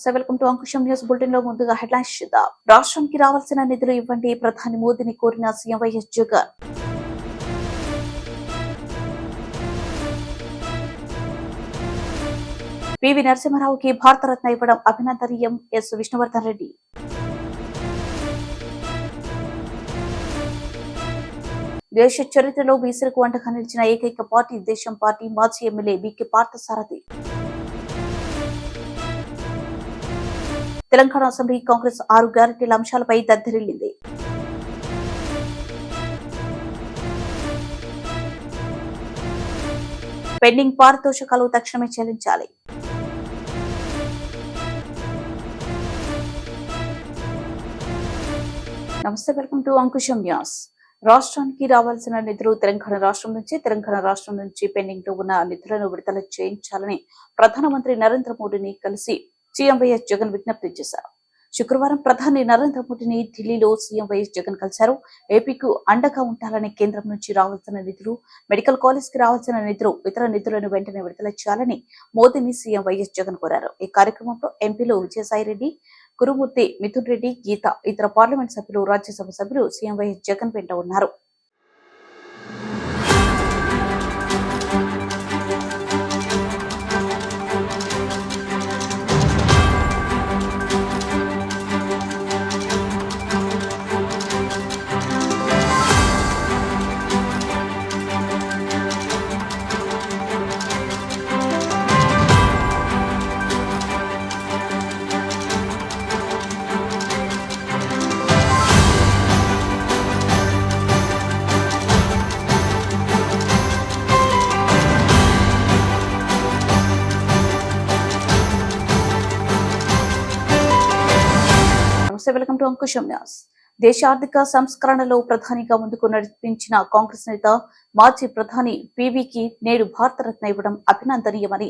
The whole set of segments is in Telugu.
నమస్తే, welcome to Ankusham news bulletin లో ముందుగా హెడ్లైన్స్ చూద్దాం. రాష్ట్రానికి రావాల్సిన నిధులు ఇవ్వండి, ప్రధాని మోదీని కోరిన సీఎం వైఎస్ జగన్. పివి నరసింహారావుకి భారతరత్న ఇవ్వడం అభినందనీయం, ఎస్ విష్ణువర్ధన్ రెడ్డి. దేశ చరిత్రలో బీసీలకు అండగా నిలిచిన ఏకైక పార్టీ దేశం పార్టీ మాజీ ఎమ్మెల్యే బీకే పార్థసారథి. తెలంగాణ అసెంబ్లీ కాంగ్రెస్ 6 గ్యారెంటీల అంశాలపై దద్దరిల్లింది. పెండింగ్ పారితోషికాలు తక్షణమే చెల్లించాలి. నమస్తే, వెల్కమ్ టు అంకుశం న్యూస్. రాష్ట్రానికి రావాల్సిన నిధులు తెలంగాణ రాష్ట్రం నుంచి పెండింగ్ లో ఉన్న నిధులను విడుదల చేయించాలని ప్రధానమంత్రి నరేంద్ర మోడీని కలిసి సీఎం వైఎస్ జగన్ విజ్ఞప్తి చేశారు. శుక్రవారం ప్రధాని నరేంద్ర మోడీని ఢిల్లీలో సీఎం వైఎస్ జగన్ కలిశారు. ఏపీకు అండగా ఉండాలని కేంద్రం నుంచి రావాల్సిన నిధులు, మెడికల్ కాలేజ్ కి రావాల్సిన నిధులు, ఇతర నిధులను వెంటనే విడుదల చేయాలని మోదీని సీఎం వైఎస్ జగన్ కోరారు. ఈ కార్యక్రమంలో ఎంపీలు విజయసాయిరెడ్డి, గురుమూర్తి, మిథున్ రెడ్డి, గీత, ఇతర పార్లమెంట్ సభ్యులు, రాజ్యసభ సభ్యులు సీఎం వైఎస్ జగన్ వెంట ఉన్నారు. Welcome to Ankusham news. దేశ ఆర్థిక సంస్కరణలో ప్రధానిగా ముందుకు నడిపించిన కాంగ్రెస్ నేత మాజీ ప్రధాని పివికి నేడు భారతరత్న ఇవ్వడం అభినందనీయమని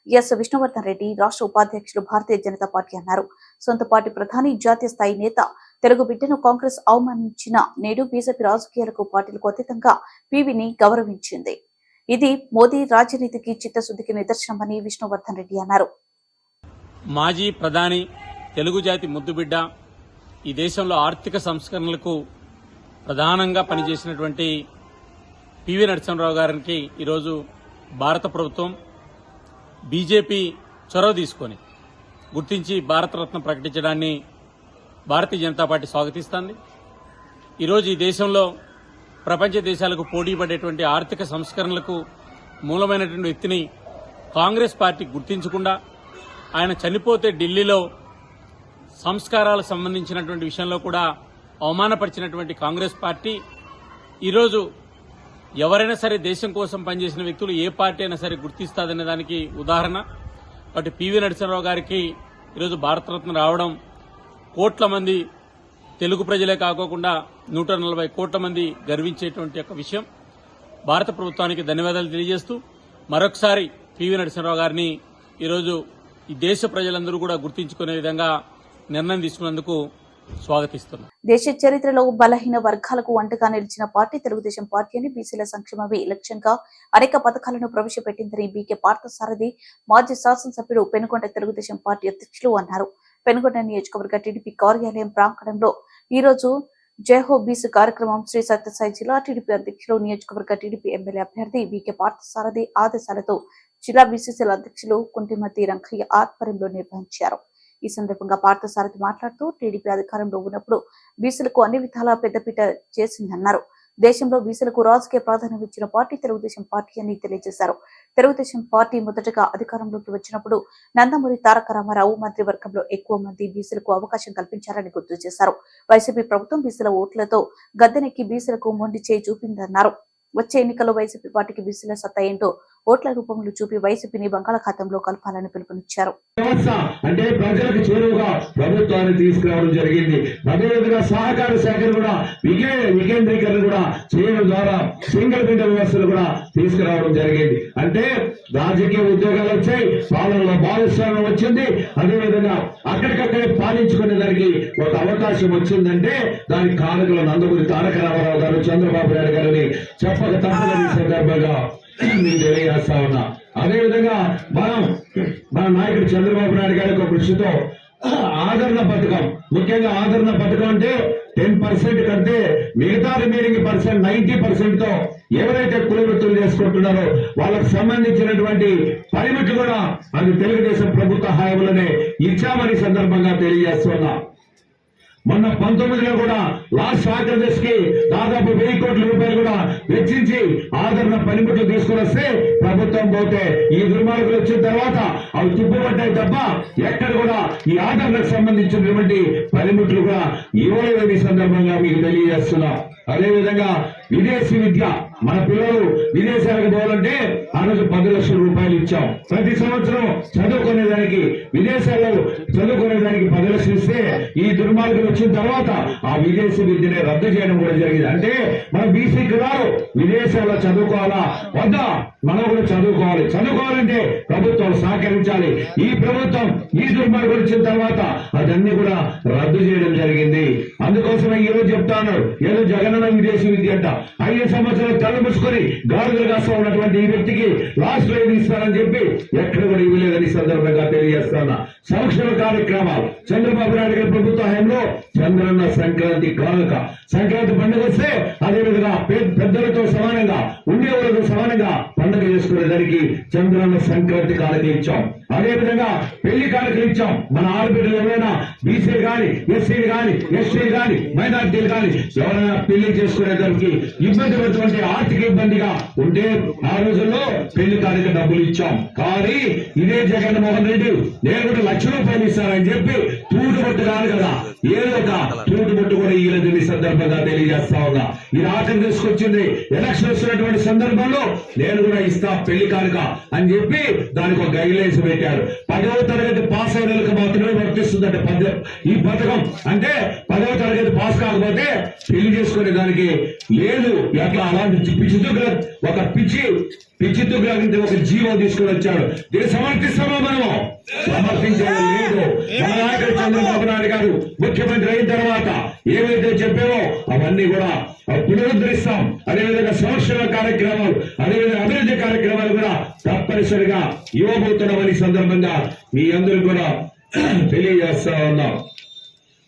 ఎస్ విష్ణువర్ధన్ రెడ్డి, రాష్ట్ర ఉపాధ్యక్షులు, భారతీయ జనతా పార్టీ అన్నారు. సొంత పార్టీ ప్రధాని, జాతీయ స్థాయి నేత, తెలుగు బిడ్డను కాంగ్రెస్ అవమానించిన నేడు బీజేపీ రాజకీయాలకు, పార్టీలకు అతీతంగా పివిని గౌరవించింది. ఇది మోదీ రాజనీతికి, చిత్తశుద్ధికి నిదర్శనమని విష్ణువర్ధన్ రెడ్డి అన్నారు. మాజీ ప్రధాని, తెలుగు జాతి ముద్దుబిడ్డ, ఈ దేశంలో ఆర్థిక సంస్కరణలకు ప్రధానంగా పనిచేసినటువంటి పివి నరసింహారావు గారికి ఈరోజు భారత ప్రభుత్వం, బీజేపీ చొరవ తీసుకొని గుర్తించి భారతరత్న ప్రకటించడాన్ని భారతీయ జనతా పార్టీ స్వాగతిస్తోంది. ఈరోజు ఈ దేశంలో ప్రపంచ దేశాలకు పోటీ పడేటువంటి ఆర్థిక సంస్కరణలకు మూలమైనటువంటి వ్యక్తిని కాంగ్రెస్ పార్టీ గుర్తించకుండా, ఆయన చనిపోతే ఢిల్లీలో సంస్కారాలకు సంబంధించినటువంటి విషయంలో కూడా అవమానపరిచినటువంటి కాంగ్రెస్ పార్టీ ఈరోజు ఎవరైనా సరే దేశం కోసం పనిచేసిన వ్యక్తులు ఏ పార్టీ అయినా సరే గుర్తిస్తాదనే దానికి ఉదాహరణ. కాబట్టి పివి నరసింహారావు గారికి ఈరోజు భారతరత్న రావడం కోట్ల మంది తెలుగు ప్రజలే కాకోకుండా 140 కోట్ల మంది గర్వించేటువంటి ఒక విషయం. భారత ప్రభుత్వానికి ధన్యవాదాలు తెలియజేస్తూ మరొకసారి పివి నరసింహారావు గారిని ఈరోజు ఈ దేశ ప్రజలందరూ కూడా గుర్తించుకునే విధంగా నిర్ణయం తీసుకున్నందుకు స్వాగతిస్తున్నాం. దేశ చరిత్రలో బలహీన వర్గాలకు అండగా నిలిచిన పార్టీ తెలుగుదేశం పార్టీ అని, బీసీల సంక్షేమమే లక్ష్యంగా అనేక పథకాలను ప్రవేశపెట్టిందని బీకే పార్థసారథి, మాజీ శాసనసభ్యుడు, పెనుగొండ తెలుగుదేశం పార్టీ అధ్యక్షులు అన్నారు. పెనుగొండ నియోజకవర్గ టీడీపీ కార్యాలయం ప్రాంగణంలో ఈ రోజు జయహో బీసీ కార్యక్రమం శ్రీ సత్యసాయి జిల్లా టీడీపీ అధ్యక్షులు, నియోజకవర్గ టీడీపీ ఎమ్మెల్యే అభ్యర్థి బీకే పార్థసారథి ఆదేశాలతో జిల్లా బీసీసీల అధ్యక్షులు కుంటిమతి రంగయ్య ఆధ్వర్యంలో నిర్వహించారు. ఈ సందర్భంగా పార్థసారథి మాట్లాడుతూ టీడీపీ అధికారంలో ఉన్నప్పుడు బీసీలకు అన్ని విధాలా పెద్దపీట చేసిందన్నారు. దేశంలో బీసీలకు రాజకీయ ప్రాధాన్యం ఇచ్చిన పార్టీ తెలుగుదేశం పార్టీ అని తెలియజేశారు. తెలుగుదేశం పార్టీ మొదటగా అధికారంలోకి వచ్చినప్పుడు నందమూరి తారక రామారావు మంత్రివర్గంలో ఎక్కువ మంది బీసీలకు అవకాశం కల్పించారని గుర్తు చేశారు. వైసీపీ ప్రభుత్వం బీసీల ఓట్లతో గద్దెనెక్కి బీసీలకు మొండి చేయి చూపిందన్నారు. వచ్చే ఎన్నికల్లో వైసీపీ పార్టీకి బీసీల సత్తా ఏంటో ఓట్ల రూపంలో చూపి వైసీపీని బంగాళాఖాతంలో కలపాలని పిలుపునిచ్చారు. అంటే ప్రజలకు చేరువుగా ప్రభుత్వాన్ని తీసుకురావడం జరిగింది. అదేవిధంగా సహకార శాఖను కూడా వికేంద్రీకరణ కూడా చేయడం ద్వారా సింగిల్ విండో వ్యవస్థను కూడా తీసుకురావడం జరిగింది. అంటే రాజకీయ ఉద్యోగాలు వచ్చాయి, పాలనలో భాగస్వామ్యం వచ్చింది, అదేవిధంగా అక్కడికక్కడే పాలించుకునే దానికి ఒక అవకాశం వచ్చిందంటే దానికి కారకులు నందమూరి తారక రామారావు గారు, చంద్రబాబు నాయుడు గారిని చెప్పక తప్పదని సందర్భంగా మీకు తెలియజేస్తా ఉన్నా. అదేవిధంగా మన నాయకుడు చంద్రబాబు నాయుడు గారి యొక్క కృషితో ఆదరణ పథకం, ముఖ్యంగా ఆదరణ పథకం అంటే 10% కంటే మిగతా రిమైనింగ్ 90% తో ఎవరైతే కులవృత్తులు చేసుకుంటున్నారో వాళ్ళకు సంబంధించినటువంటి పరిమితులు కూడా అది తెలుగుదేశం ప్రభుత్వ హయాంలోనే ఇచ్చామని సందర్భంగా తెలియజేస్తున్నా. మొన్న 19లో కూడా లాస్ట్ ఆంధ్రప్రదేశ్ కి దాదాపు 1000 కోట్ల రూపాయలు కూడా వెచ్చించి ఆదరణ పనిముట్లు తీసుకుని వస్తే ప్రభుత్వం పోతే ఈ దుర్మార్గులు వచ్చిన తర్వాత అవి తిప్పుబడ్డాయి తప్ప ఎక్కడ కూడా ఈ ఆదరణకు సంబంధించినటువంటి పనిముట్లు కూడా ఇవ్వలేదని సందర్భంగా మీకు తెలియజేస్తున్నా. అదేవిధంగా విదేశీ విద్య, మన పిల్లలు విదేశాలకు పోవాలంటే ఆ రోజు 10 లక్షల రూపాయలు ఇచ్చాం. ప్రతి సంవత్సరం చదువుకునేదానికి విదేశాల్లో చదువుకునేదానికి 10 లక్షలు ఇస్తే ఈ దుర్మార్గులు వచ్చిన తర్వాత ఆ విదేశీ విద్యని రద్దు చేయడం కూడా జరిగింది. అంటే మన బీసీ కులాలు విదేశాల్లో చదువుకోవాలా వద్దా? మనం కూడా చదువుకోవాలంటే ప్రభుత్వం సహకరించాలి. ఈ ప్రభుత్వం ఈ దుర్మార్గులు వచ్చిన తర్వాత అదన్నీ కూడా రద్దు చేయడం జరిగింది. అందుకోసమే ఈ రోజు చెప్తా ఉన్నారు, ఏదో జగనన్న విదేశీ విద్య అంట 5 సంవత్సరాలు కళ్ళు మూసుకొని గాడుదలు కాస్తా ఉన్నటువంటి ఈ వ్యక్తికి లాస్ట్ లో ఇది ఇస్తారని చెప్పి ఎక్కడ కూడా ఇవ్వలేదని సందర్భంగా తెలియజేస్తున్నా. సంక్షేమ కార్యక్రమాలు చంద్రబాబు నాయుడు గారి ప్రభుత్వ హయాంలో చంద్రన్న సంక్రాంతి కానుక, సంక్రాంతి పండుగ వస్తే అదేవిధంగా పెద్దలతో సమానంగా ఉండేవాళ్ళతో సమానంగా పండుగ చేసుకునేదానికి చంద్రన్న సంక్రాంతి కానుక ఇచ్చాం. అదేవిధంగా పెళ్లి కానుకలు ఇచ్చాం. మన ఆడబిడ్డలు ఎవరైనా బీసీలు కానీ, ఎస్సీలు కానీ, ఎస్టీలు కానీ, మైనార్టీలు కానీ ఎవరైనా పెళ్లి చేసుకునేదానికి ఇబ్బంది పడుతుంటే ఆర్థిక ఇబ్బందిగా ఉంటే ఆ రోజుల్లో పెళ్లి కానుక డబ్బులు ఇచ్చాం. కానీ ఇదే జగన్మోహన్ రెడ్డి నేను కూడా 1,00,000 రూపాయలు ఇస్తానని చెప్పి తూటుబొట్టు కాదు కదా, ఏదో ఒక తూటుబొట్టు కూడా ఇయ్యలేదని సందర్భంగా తెలియజేస్తా ఉన్నా. ఇది ఆఖరి తీసుకొచ్చింది ఎలక్షన్ వస్తున్నటువంటి సందర్భంలో నేను కూడా ఇస్తా పెళ్లి కానుక అని చెప్పి దానికి ఒక గైడ్లైన్స్ పెట్టారు. 10వ తరగతి పాస్ అయిన వాళ్ళకి మాత్రమే వర్తిస్తుందంటే ఈ పథకం. అంటే 10వ తరగతి పాస్ కాకపోతే పెళ్లి చేసుకునే దానికి లేదు. ఎట్లా అలాంటి పిచ్చితుగ్రహించి ఒక జీవో తీసుకుని వచ్చాడు. దీన్ని సమర్థిస్తామా? మనము సమర్థించేది లేదు. మన నాయకుడు చంద్రబాబు నాయుడు గారు ముఖ్యమంత్రి అయిన తర్వాత ఏవైతే చెప్పామో అవన్నీ కూడా పునరుద్ధరిస్తాం. అదేవిధంగా సంక్షేమ కార్యక్రమాలు, అదేవిధంగా అభివృద్ధి కార్యక్రమాలు కూడా తప్పనిసరిగా ఇవ్వబోతున్నామని సందర్భంగా మీ అందరూ కూడా తెలియజేస్తా ఉన్నాం.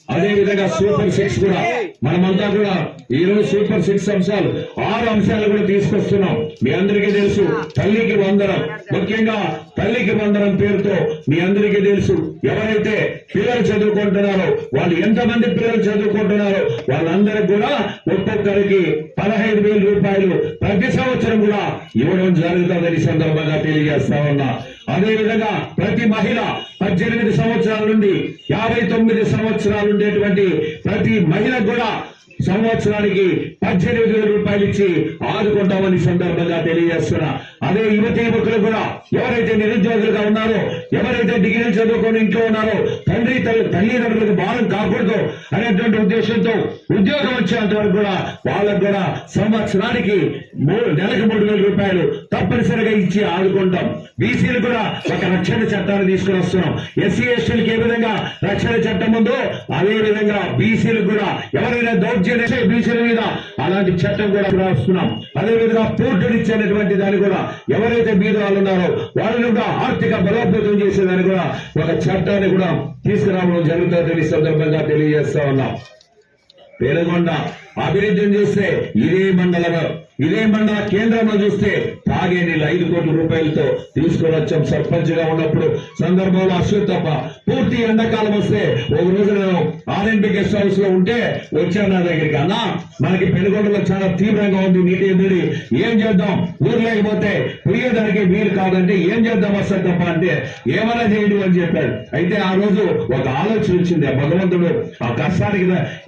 అదేవిధంగా సూపర్ 6 కూడా మనమంతా కూడా ఈ రోజు సూపర్ 6 అంశాలు 6 అంశాలు కూడా తీసుకొస్తున్నాం. మీ అందరికీ తెలుసు తల్లికి వందనం, ముఖ్యంగా తల్లికి వందనం పేరుతో మీ అందరికీ తెలుసు ఎవరైతే పిల్లలు చదువుకుంటున్నారో వాళ్ళు ఎంతమంది పిల్లలు చదువుకుంటున్నారో వాళ్ళందరికీ కూడా ఒక్కొక్కరికి 15,000 రూపాయలు ప్రతి సంవత్సరం కూడా ఇవ్వడం జరుగుతుందని సందర్భంగా తెలియజేస్తా ఉన్నా. అదేవిధంగా ప్రతి మహిళ 18 సంవత్సరాల నుండి 59 సంవత్సరాలు ఉండేటువంటి ప్రతి మహిళకు కూడా సంవత్సరానికి 18,000 రూపాయలు ఇచ్చి ఆదుకుంటామని సందర్భంగా తెలియజేస్తున్నా. అదే యువతి యువకులు కూడా ఎవరైతే నిరుద్యోగులుగా ఉన్నారో, ఎవరైతే డిగ్రీలు చదువుకొని ఇంట్లో ఉన్నారో తల్లిదండ్రులకు భారం కాకూడదు అనేటువంటి ఉద్దేశంతో ఉద్యోగం వచ్చేంత వరకు కూడా వాళ్ళకు కూడా సంవత్సరానికి నెలకు 3,000 రూపాయలు తప్పనిసరిగా ఇచ్చి ఆదుకుంటాం. బీసీలు కూడా ఒక రక్షణ చట్టాన్ని తీసుకుని వస్తున్నాం. ఎస్సీ ఎస్టీలకు ఏ విధంగా రక్షణ చట్టం ఉందో అదే విధంగా బీసీలకు కూడా ఎవరైనా దౌర్జన్యం బీసీల మీద అలాంటి చట్టం కూడా వస్తున్నాం. అదేవిధంగా పోర్టులు ఇచ్చేటువంటి దాన్ని కూడా ఎవరైతే బీద వాళ్ళు ఉన్నారో వాళ్ళని కూడా ఆర్థిక బలోపేతం చేసేదాన్ని కూడా ఒక చట్టాన్ని కూడా తీసుకురావడం జరుగుతుందని సందర్భంగా తెలియజేస్తా ఉన్నాం. పెనుగొండ అభివృద్ధిని చూస్తే ఇదే మండల కేంద్రంలో చూస్తే తాగే నీళ్ళు 5 కోట్ల రూపాయలతో తీసుకొని వచ్చాం. సర్పంచ్ గా ఉన్నప్పుడు సందర్భంలో అశ్వత్ తప్ప పూర్తి ఎండాకాలం వస్తే ఒక రోజు నేను ఆర్ఎన్బి గెస్ట్ హౌస్ లో ఉంటే వచ్చాను నా దగ్గరికి, అన్నా మనకి పెనుగొండలో చాలా తీవ్రంగా ఉంది నీటి ఎదురు, ఏం చేద్దాం ఊరు లేకపోతే పోయేదానికి వీలు కాదంటే ఏం చేద్దాం అశ్వత్ తప్ప అంటే ఏమైనా చేయండి అని చెప్పాడు. అయితే ఆ రోజు ఒక ఆలోచన వచ్చింది. భగవంతుడు ఆ కష్టానికి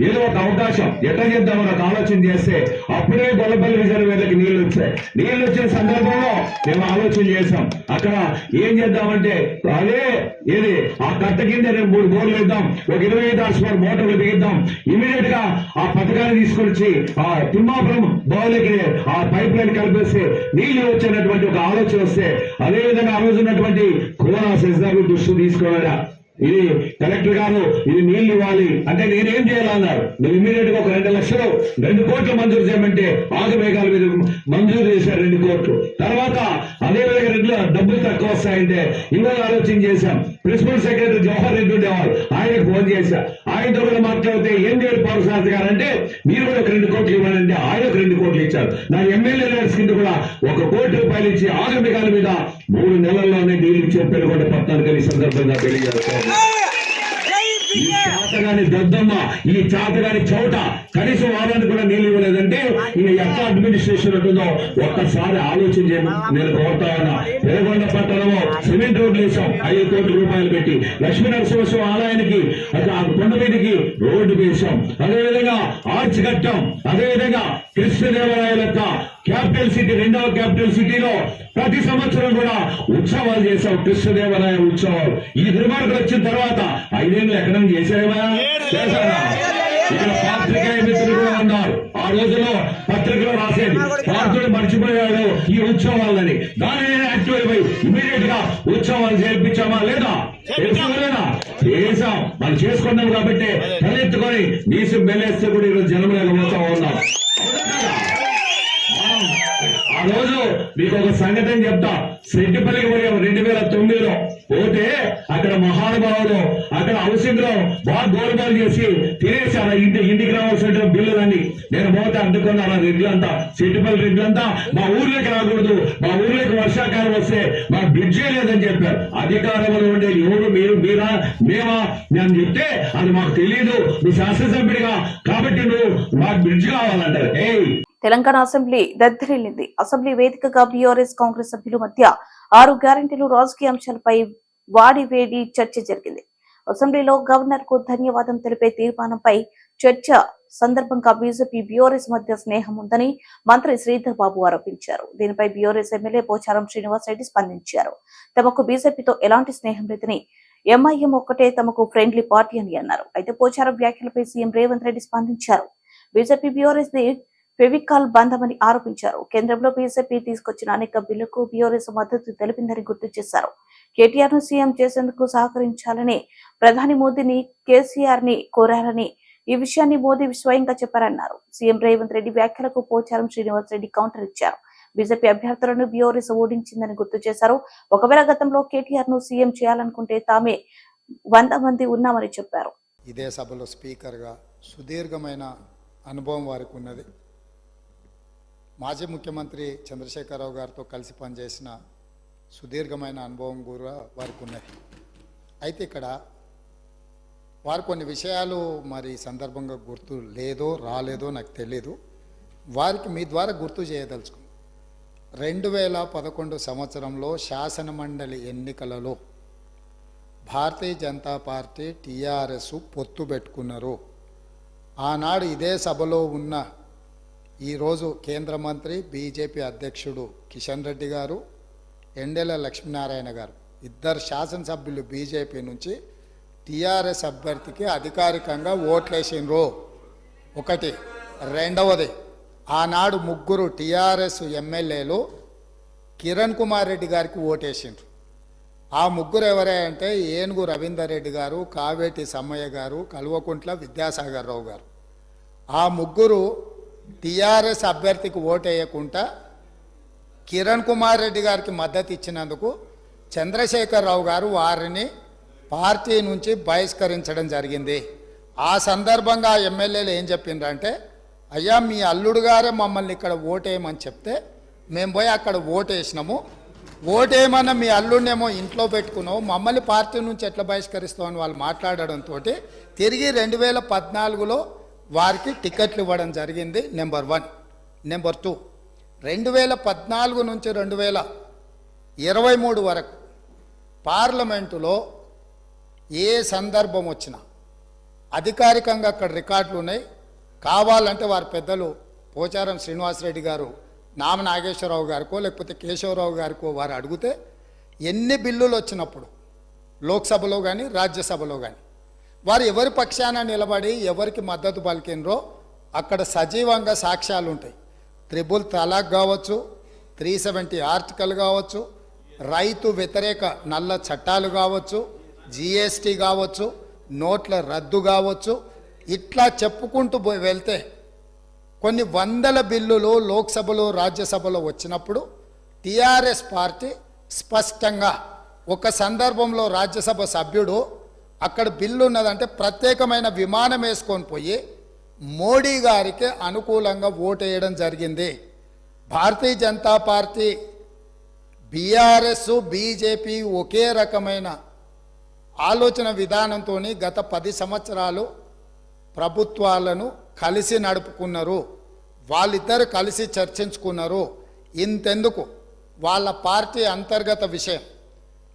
ఏదో ఒక అవకాశం ఎట్లా చేద్దామని ఒక ఆలోచన చేస్తే అప్పుడే గొల్లపల్లి రిజర్వేర్లకి నీళ్లు వచ్చిన సందర్భంలో మేము ఆలోచన చేశాం. అక్కడ ఏం చేద్దామంటే అదే ఏది ఆ కట్ట కింద 3 బోర్లు వేద్దాం, ఒక 25 హార్స్పవర్ మోటార్లు బిగిద్దాం, ఇమీడియట్ గా ఆ పథకాన్ని తీసుకొచ్చి ఆ తిమ్మాపురం బావులకి ఆ పైప్ లైన్ కలిపేస్తే నీళ్లు వచ్చేటటువంటి ఒక ఆలోచన వస్తే అదేవిధంగా ఆ రోజు ఉన్నటువంటి కోనా సెజ్దారు దృష్టి తీసుకోవాలా, ఇది కలెక్టర్ గారు ఇది నీళ్లు ఇవ్వాలి అంటే నేనేం చేయాలన్నారు. నువ్వు ఇమీడియట్ గా ఒక 2 లక్షలు 2 కోట్లు మంజూరు చేయమంటే ఆగమేఘాల మీద మంజూరు చేశారు 2 కోట్లు. తర్వాత అదేవిధంగా డబ్బులు తక్కువ వస్తాయంటే ఇవాళ ఆలోచన చేశాం. ప్రిన్సిపల్ సెక్రటరీ జవహర్ రెడ్డి ఉండేవారు, ఆయనకు ఫోన్ చేశా. ఆయనతో కూడా మాట్లాడితే ఏం చేయాలి పౌరశాస్త్రి గారు అంటే మీరు కూడా ఒక 2 కోట్లు ఇవ్వాలంటే ఆయన ఒక 2 కోట్లు ఇచ్చారు. నా ఎమ్మెల్యే లీడర్స్ కింద కూడా 1 కోటి రూపాయలు ఇచ్చి ఆగమికాల మీద 3 నెలల్లోనే డీల్ ఇచ్చే పెనుగొండ పట్టణానికి ఈ సందర్భంగా తెలియజేస్తాను. ఈ చాతగాని దద్దమ్మ, ఈ చాతగాని చౌట కనీసం వారానికి కూడా నీళ్ళు ఇవ్వలేదంటే ఇక ఎట్లా అడ్మినిస్ట్రేషన్ ఉంటుందో ఒక్కసారి ఆలోచన చేయండి. నేను కోరుతా ఉన్నా, పెనుగొండ పట్టణము సిమెంట్ రోడ్లు వేసాం 5 కోట్ల రూపాయలు పెట్టి, లక్ష్మీ నరసింహస్వామి ఆలయానికి కొండ మీదకి రోడ్డు వేసాం, అదేవిధంగా ఆర్చ్ కట్టాం, అదేవిధంగా కృష్ణదేవరాయల యొక్క క్యాపిటల్ సిటీ 2వ క్యాపిటల్ సిటీలో ప్రతి సంవత్సరం కూడా ఉత్సవాలు చేశాం, కృష్ణదేవరాయ ఉత్సవాలు. ఈ దుర్మార్గులు వచ్చిన తర్వాత 5 ఏళ్ళు ఎక్కడ చేశారా? చేశారా? ఇక్కడ పాత్రికేయ మిత్రులు కూడా ఉన్నారు. ఆ రోజుల్లో పత్రికలో రాసేది పాత్రుడు మర్చిపోయాడు ఈ ఉత్సవాలని. దానిని యాక్టివ్ అయిపోయి ఇమీడియట్ గా ఉత్సవాలు చేర్పించామా లేదా? చేసుకోలేదా? చేసాం. మనం చేసుకున్నాం కాబట్టి తలెత్తుకొని నీసు మెల్లేస్తే కూడా ఈరోజు జనం లేకపోతా ఉన్నాం. ఆ రోజు మీకు ఒక సంఘటన చెప్తా. సెట్టిపల్లికి పోయాం 2009లో. పోతే అక్కడ మహానుభావులు అక్కడ హౌసింగ్ లో బాగా గోల్మాల్ చేసి తినేసారు ఇంటికి రావాల్సిన బిల్లులన్నీ. నేను పోతే అడ్డుకున్నాను. రెడ్లంతా, సెట్టిపల్లి రెడ్లంతా మా ఊర్లోకి రాకూడదు, మా ఊర్లోకి వర్షాకాలం వస్తే మా బ్రిడ్జే లేదని చెప్పారు. అధికారంలో ఉండే ఎవరు మీరా మేమా నేను చెప్తే అది మాకు తెలియదు, నువ్వు శాసనసభ్యుడిగా కాబట్టి నువ్వు మాకు బ్రిడ్జ్ కావాలంటారు. తెలంగాణ అసెంబ్లీ దద్దరిల్లింది. అసెంబ్లీ వేదికగా బీఆర్ఎస్ కాంగ్రెస్ సభ్యుల మధ్య 6 గ్యారెంటీలు రాజకీయ అంశాలపై వాడివేడి చర్చ జరిగింది. అసెంబ్లీలో గవర్నర్ కు ధన్యవాదం తెలిపే తీర్మానంపై చర్చ సందర్భంగా బీజేపీ బీఆర్ఎస్ మధ్య స్నేహం ఉందని మంత్రి శ్రీధర్ బాబు ఆరోపించారు. దీనిపై బీఆర్ఎస్ ఎమ్మెల్యే పోచారం శ్రీనివాస్ రెడ్డి స్పందించారు. తమకు బీజేపీతో ఎలాంటి స్నేహం లేదని, ఎంఐఎం ఒక్కటే తమకు ఫ్రెండ్లీ పార్టీ అని అన్నారు. అయితే పోచారం వ్యాఖ్యలపై సీఎం రేవంత్ రెడ్డి స్పందించారు. బీజేపీ బీఆర్ఎస్ ది ఫెవికాల్ బంధమని ఆరోపించారు. కేంద్రంలో బీజేపీ తీసుకొచ్చిన అనేక బిల్లులకు బీఆర్ఎస్ మద్దతు తెలిపిందని గుర్తు చేశారు. కేటీఆర్ ను సీఎం చేసేందుకు సహకరించాలని ప్రధాని మోదీని కేసీఆర్ ని కోరారని, ఈ విషయాన్ని మోదీ స్వయంగా చెప్పారన్నారు. సీఎం రేవంత్ రెడ్డి వ్యాఖ్యలకు పోచారం శ్రీనివాస్ రెడ్డి కౌంటర్ ఇచ్చారు. బీజేపీ అభ్యర్థులను బీఆర్ఎస్ ఓడించిందని గుర్తు చేశారు. ఒకవేళ గతంలో కేటీఆర్ ను సీఎం చేయాలనుకుంటే తామే 100 మంది ఉన్నామని చెప్పారు. ఇదే సభలో స్పీకర్ గా సుదీర్ఘమైన అనుభవం వారికి ఉన్నది. మాజీ ముఖ్యమంత్రి చంద్రశేఖరరావు గారితో కలిసి పనిచేసిన సుదీర్ఘమైన అనుభవం కూడా వారికి ఉన్నది. అయితే ఇక్కడ వారు కొన్ని విషయాలు మరి సందర్భంగా గుర్తు లేదో రాలేదో నాకు తెలియదు. వారికి మీ ద్వారా గుర్తు చేయదలుచుకున్నాను. 2011 సంవత్సరంలో శాసనమండలి ఎన్నికలలో భారతీయ జనతా పార్టీ టీఆర్ఎస్ పొత్తు పెట్టుకున్నారు. ఆనాడు ఇదే సభలో ఉన్న ఈరోజు కేంద్ర మంత్రి బీజేపీ అధ్యక్షుడు కిషన్ రెడ్డి గారు, ఎండెల లక్ష్మీనారాయణ గారు, 2 శాసనసభ్యులు బీజేపీ నుంచి టీఆర్ఎస్ అభ్యర్థికి అధికారికంగా ఓట్లేసినరు. ఒకటి. రెండవది, ఆనాడు 3 టీఆర్ఎస్ ఎమ్మెల్యేలు కిరణ్ కుమార్ రెడ్డి గారికి ఓటేసిండ్రు. ఆ 3 ఎవరే అంటే ఏనుగు రవీందర్ రెడ్డి గారు, కావేటి సమ్మయ్య గారు, కల్వకుంట్ల విద్యాసాగర్ రావు గారు. ఆ 3 టీఆర్ఎస్ అభ్యర్థికి ఓటేయకుండా కిరణ్ కుమార్ రెడ్డి గారికి మద్దతు ఇచ్చినందుకు చంద్రశేఖరరావు గారు వారిని పార్టీ నుంచి బహిష్కరించడం జరిగింది. ఆ సందర్భంగా ఎమ్మెల్యేలు ఏం చెప్పిండ్రంటే, అయ్యా మీ అల్లుడు గారే మమ్మల్ని ఇక్కడ ఓటేయమని చెప్తే మేము పోయి అక్కడ ఓటేసినాము, ఓటేయమన్న మీ అల్లుడినేమో ఇంట్లో పెట్టుకున్నావు, మమ్మల్ని పార్టీ నుంచి ఎట్లా బహిష్కరిస్తావు అని వాళ్ళు మాట్లాడడంతో తిరిగి 2014లో వారికి టికెట్లు ఇవ్వడం జరిగింది. నెంబర్ 1. నెంబర్ 2, 2014 నుంచి 2023 వరకు పార్లమెంటులో ఏ సందర్భం వచ్చినా అధికారికంగా అక్కడ రికార్డులు ఉన్నాయి. కావాలంటే వారి పెద్దలు పోచారం శ్రీనివాసరెడ్డి గారు, నామ నాగేశ్వరరావు గారికో లేకపోతే కేశవరావు గారికో వారు అడిగితే ఎన్ని బిల్లులు వచ్చినప్పుడు లోక్సభలో కానీ రాజ్యసభలో కానీ వారు ఎవరి పక్షాన నిలబడి ఎవరికి మద్దతు పలికినరో అక్కడ సజీవంగా సాక్ష్యాలు ఉంటాయి. 3 తలాక్ కావచ్చు, 370 ఆర్టికల్ కావచ్చు, రైతు వ్యతిరేక నల్ల చట్టాలు కావచ్చు, జీఎస్టీ కావచ్చు, నోట్ల రద్దు కావచ్చు, ఇట్లా చెప్పుకుంటూ వెళ్తే కొన్ని వందల బిల్లులు లోక్సభలో రాజ్యసభలో వచ్చినప్పుడు టీఆర్ఎస్ పార్టీ స్పష్టంగా ఒక సందర్భంలో రాజ్యసభ సభ్యుడు అక్కడ బిల్లు ఉన్నదంటే ప్రత్యేకమైన విమానం వేసుకొని పోయి మోడీ గారికి అనుకూలంగా ఓటేయడం జరిగింది. Bharatiya Janata party, BRS, BJP ఒకే రకమైన ఆలోచన విధానంతో గత 10 సంవత్సరాలు ప్రభుత్వాలను కలిసి నడుపుకున్నారు. వాళ్ళిద్దరు కలిసి చర్చించుకున్నారు. ఇంతెందుకు వాళ్ళ పార్టీ అంతర్గత విషయం,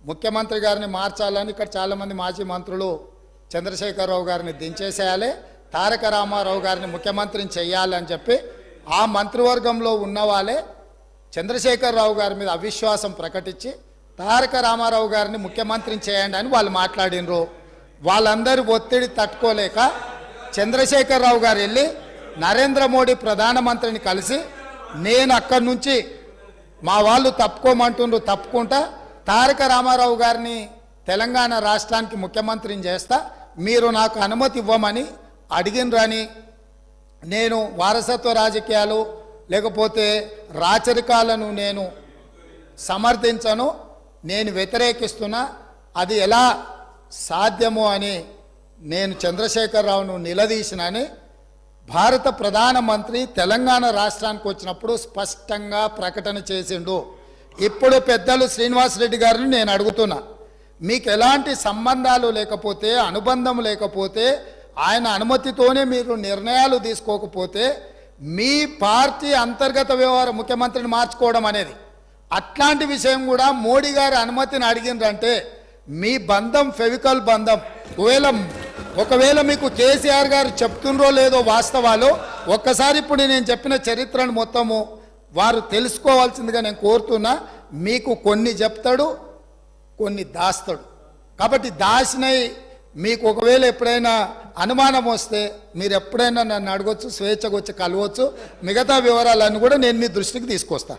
ముఖ్యమంత్రి గారిని మార్చాలని ఇక్కడ చాలామంది మాజీ మంత్రులు చంద్రశేఖరరావు గారిని దించేసేయాలి, తారక రామారావు గారిని ముఖ్యమంత్రిని చేయాలని చెప్పి ఆ మంత్రివర్గంలో ఉన్న వాళ్ళే చంద్రశేఖరరావు గారి మీద అవిశ్వాసం ప్రకటించి తారక రామారావు గారిని ముఖ్యమంత్రిని చేయండి అని వాళ్ళు మాట్లాడినరు. వాళ్ళందరూ ఒత్తిడి తట్టుకోలేక చంద్రశేఖరరావు గారు వెళ్ళి నరేంద్ర మోడీ ప్రధానమంత్రిని కలిసి నేను అక్కడి నుంచి మా వాళ్ళు తప్పుకోమంటుండ్రు, తప్పుకుంటా తారక రామారావు గారిని తెలంగాణ రాష్ట్రానికి ముఖ్యమంత్రిని చేస్తా, మీరు నాకు అనుమతి ఇవ్వమని అడిగినరని, నేను వారసత్వ రాజకీయాలు లేకపోతే రాచరికాలను నేను సమర్థించను, నేను వ్యతిరేకిస్తున్నా, అది ఎలా సాధ్యమో అని నేను చంద్రశేఖరరావును నిలదీసినని భారత ప్రధానమంత్రి తెలంగాణ రాష్ట్రానికి వచ్చినప్పుడు స్పష్టంగా ప్రకటన చేసిండు. ఇప్పుడు పెద్దలు శ్రీనివాసరెడ్డి గారిని నేను అడుగుతున్నా, మీకు ఎలాంటి సంబంధాలు లేకపోతే, అనుబంధం లేకపోతే, ఆయన అనుమతితోనే మీరు నిర్ణయాలు తీసుకోకపోతే మీ పార్టీ అంతర్గత వ్యవహార ముఖ్యమంత్రిని మార్చుకోవడం అనేది, అట్లాంటి విషయం కూడా మోడీ గారి అనుమతిని అడిగిందంటే మీ బంధం ఫెవికల్ బంధం. ఒకవేళ మీకు కేసీఆర్ గారు చెప్తుండ్రో లేదో వాస్తవాలు ఒక్కసారి ఇప్పుడు నేను చెప్పిన చరిత్రను మొత్తము వారు తెలుసుకోవాల్సిందిగా నేను కోరుతున్నా. మీకు కొన్ని చెప్తాడు, కొన్ని దాస్తాడు. కాబట్టి దాచినై మీకు ఒకవేళ ఎప్పుడైనా అనుమానం వస్తే మీరు ఎప్పుడైనా నన్ను అడగొచ్చు, స్వేచ్ఛగా వచ్చి కలవచ్చు. మిగతా వివరాలన్నీ కూడా నేను మీ దృష్టికి తీసుకొస్తా.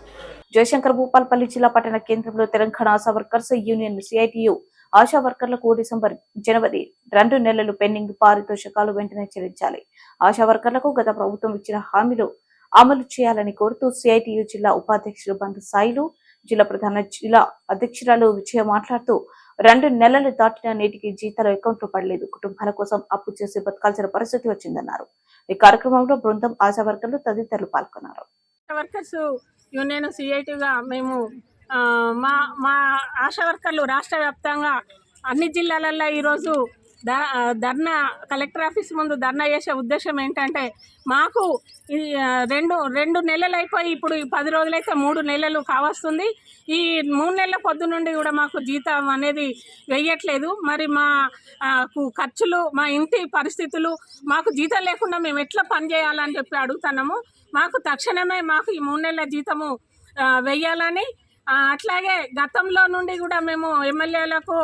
జయశంకర్ భూపాల్పల్లి జిల్లా పట్టణ కేంద్రంలో Telangana ASHA workers union CITU ASHA వర్కర్లకు డిసెంబర్, జనవరి 2 నెలలు పెండింగ్ పారితోషికాలు వెంటనే చెల్లించాలి. ఆశా వర్కర్లకు గత ప్రభుత్వం ఇచ్చిన హామీలు అమలు చేయాలని కోరుతూ సిఐటియు జిల్లా ఉపాధ్యక్షులు బంధు సాయిలు, జిల్లా అధ్యక్షురాలు విజయ మాట్లాడుతూ 2 నెలలు దాటిన నేటికి జీతాలు అకౌంట్లో పడలేదు. కుటుంబాల కోసం అప్పు చేసి బతకాల్సిన పరిస్థితి వచ్చిందన్నారు. ఈ కార్యక్రమంలో బృందం, ఆశా వర్కర్లు తదితరులు పాల్గొన్నారు. వర్కర్స్ యూనియన్ సిఐటిగా మేము మా ఆశా వర్కర్లు రాష్ట్ర వ్యాప్తంగా అన్ని జిల్లాలలో ఈరోజు ధర్నా, కలెక్టర్ ఆఫీస్ ముందు ధర్నా చేసే ఉద్దేశం ఏంటంటే, మాకు రెండు నెలలు అయిపోయి ఇప్పుడు 10 రోజులైతే 3 నెలలు కావస్తుంది. ఈ 3 నెలల పొద్దు నుండి కూడా మాకు జీతం అనేది వేయట్లేదు. మరి మా ఖర్చులు, మా ఇంటి పరిస్థితులు, మాకు జీతం లేకుండా మేము ఎట్లా పని చేయాలని చెప్పి అడుగుతున్నాము. మాకు తక్షణమే మాకు ఈ 3 నెలల జీతము వెయ్యాలని, అట్లాగే గతంలో నుండి కూడా మేము ఎమ్మెల్యేలకు,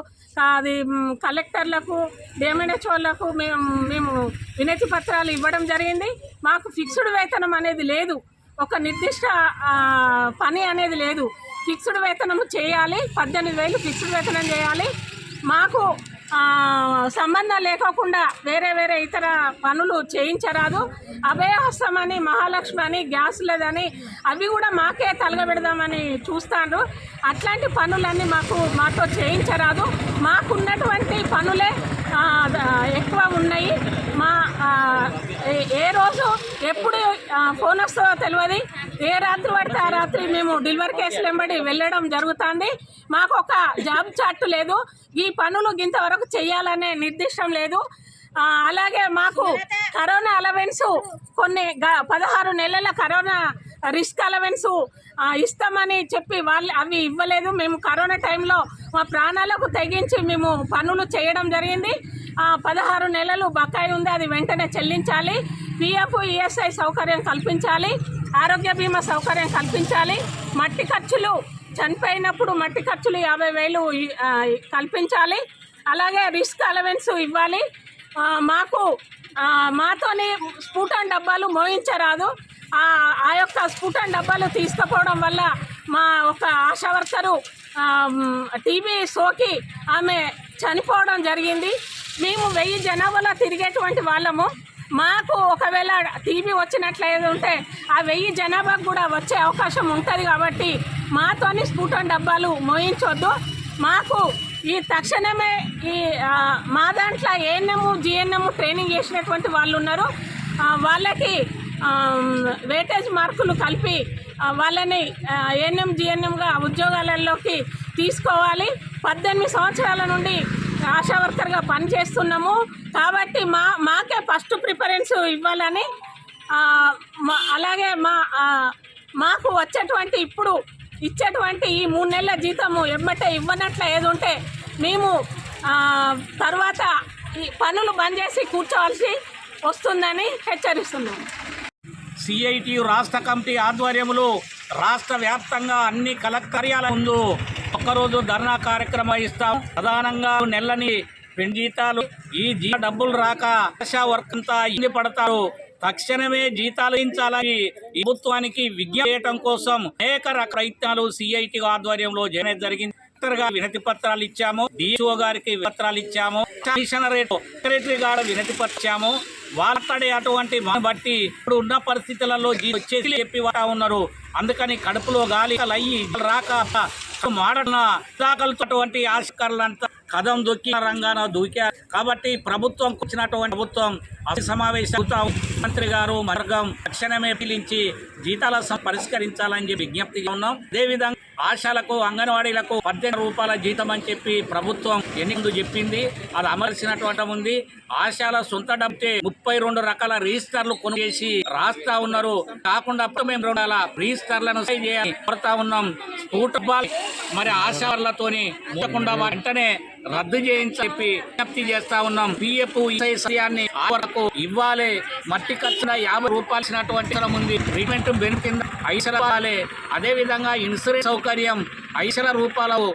అది కలెక్టర్లకు, డిఎంఎన్హెచ్ఓలకు మేము వినతి పత్రాలు ఇవ్వడం జరిగింది. మాకు ఫిక్స్డ్ వేతనం అనేది లేదు, ఒక నిర్దిష్ట పని అనేది లేదు. ఫిక్స్డ్ వేతనం చేయాలి, 18,000 ఫిక్స్డ్ వేతనం చేయాలి. మాకు సంబంధం లేకోకుండా వేరే ఇతర పనులు చేయించరాదు. అభయహస్తం అని, మహాలక్ష్మి అని, గ్యాస్ లేదని అవి కూడా మాకే తలగబెడదామని చూస్తాను. అట్లాంటి పనులన్నీ మాతో చేయించరాదు. మాకున్నటువంటి పనులే ఎక్కువ ఉన్నాయి. ఏ రోజు ఎప్పుడు ఫోన్ వస్తుందో తెలియదు. ఏ రాత్రి పడితే ఆ రాత్రి మేము డెలివరీ కేసులు వెంబడి వెళ్ళడం జరుగుతుంది. మాకు ఒక జాబ్ చార్ట్ లేదు, ఈ పనులు ఇంతవరకు చేయాలనే నిర్దిష్టం లేదు. అలాగే మాకు కరోనా అలవెన్స్ కొన్ని 16 నెలల కరోనా రిస్క్ అలవెన్స్ ఇస్తామని చెప్పి అవి ఇవ్వలేదు. మేము కరోనా టైంలో మా ప్రాణాలకు తెగించి మేము పనులు చేయడం జరిగింది. 16 నెలలు బకాయి ఉంది, అది వెంటనే చెల్లించాలి. పిఎఫ్, ఈఎస్ఐ సౌకర్యం కల్పించాలి. ఆరోగ్య బీమా సౌకర్యం కల్పించాలి. మట్టి ఖర్చులు, చనిపోయినప్పుడు మట్టి ఖర్చులు 50,000 కల్పించాలి. అలాగే రిస్క్ అలవెన్స్ ఇవ్వాలి. మాతోని స్ఫూటన్ డబ్బాలు మోయించరాదు. ఆ యొక్క స్ఫూటన్ డబ్బాలు తీసుకుపోవడం వల్ల మా ఒక ఆశా వర్కరు టీబీ సోకి ఆమె చనిపోవడం జరిగింది. మేము 1000 జనాభాలో తిరిగేటువంటి వాళ్ళము. మాకు ఒకవేళ టీబీ వచ్చినట్లయితే ఉంటే ఆ 1000 జనాభాకు కూడా వచ్చే అవకాశం ఉంటుంది కాబట్టి మాతోని స్ఫూటన్ డబ్బాలు మోయించొద్దు. మాకు ఈ తక్షణమే ఈ మా దాంట్లో ఏఎన్ఎం జిఎన్ఎం ట్రైనింగ్ చేసినటువంటి వాళ్ళు ఉన్నారు. వాళ్ళకి వేటేజ్ మార్కులు కలిపి వాళ్ళని ఏఎన్ఎం జిఎన్ఎంగా ఉద్యోగాలలోకి తీసుకోవాలి. 18 సంవత్సరాల నుండి ఆశా వర్కర్గా పనిచేస్తున్నాము కాబట్టి మాకే ఫస్ట్ ప్రిఫరెన్స్ ఇవ్వాలని, అలాగే మాకు వచ్చేటువంటి ఇప్పుడు ఇచ్చేటువంటి ఈ 3 నెలల జీతము ఎమ్మటే ఇవ్వనట్ల ఏది ఉంటే మేము తర్వాత ఈ పనులు బంద్ చేసి కూర్చోవలసి వస్తుందని హెచ్చరిస్తున్నాము. సిఐటియు రాష్ట్ర కమిటీ ఆధ్వర్యంలో రాష్ట్ర వ్యాప్తంగా అన్ని కలెక్టర్ కార్యాలయాల ముందు ఒక్కరోజు ధర్నా కార్యక్రమం ఇస్తాం. ప్రధానంగా నెలని జీతాలు ఈ డబ్బులు రాక ఆశా వర్క్ అంతా ఇబ్బంది పడతారు. తక్షణమే జీతాలు ఇచ్చాలని ప్రభుత్వానికి విజ్ఞప్తి చేయడం కోసం అనేక ప్రయత్నాలు సిఐటి ఆధ్వర్యంలో జరిగింది. వినతి పత్రాలు ఇచ్చాము, డిఓ గారికి పత్రాలు ఇచ్చాము, సెక్రటరీ గారు వినతి పత్రాము. వాళ్ళే అటువంటి బట్టి ఇప్పుడు ఉన్న పరిస్థితులలో వచ్చేసి చెప్పి ఉన్నారు. అందుకని కడుపులో గాలి అయ్యి రాక మాడన దాఖలున్నటువంటి ఆశకారులంతా కదం దొక్కి రంగాన దూకారు. కాబట్టి ప్రభుత్వం వచ్చినటువంటి ప్రభుత్వం సమావేశం మంత్రి గారు మార్గం తక్షణమే పిలిచి జీతాల పరిష్కరించాలని చెప్పి విజ్ఞప్తి ఉన్నాం. అదేవిధంగా ఆశాలకు అంగన్వాడీలకు 18 రూపాయల జీతం అని చెప్పి ప్రభుత్వం ఎన్నికలు చెప్పింది. అది అమర్చినటువంటి ఉంది. ఆశాల సొంత డబ్బే 32 రకాల రిజిస్టర్లు కొనుగోలు చేసి రాస్తా ఉన్నారు. కాకుండా మేము 2 రిజిస్టర్లను చేయాలి కోరుతా ఉన్నాం. స్ఫూటబాల్ మరి ఆశాలతోని ఉండకుండా వెంటనే రద్దు చేయించి చెప్పి విజ్ఞప్తి చేస్తా ఉన్నాం. పిఎఫ్ విషయాన్ని వరకు ఇవ్వాలి. మట్టి ఖర్చున 50 రూపాయలు ఉంది. ట్రీట్మెంట్ బెనిఫిట్ 5 రూపాయలే. అదేవిధంగా ఇన్సూరెన్స్ సౌకర్యం 5 రూపాయలు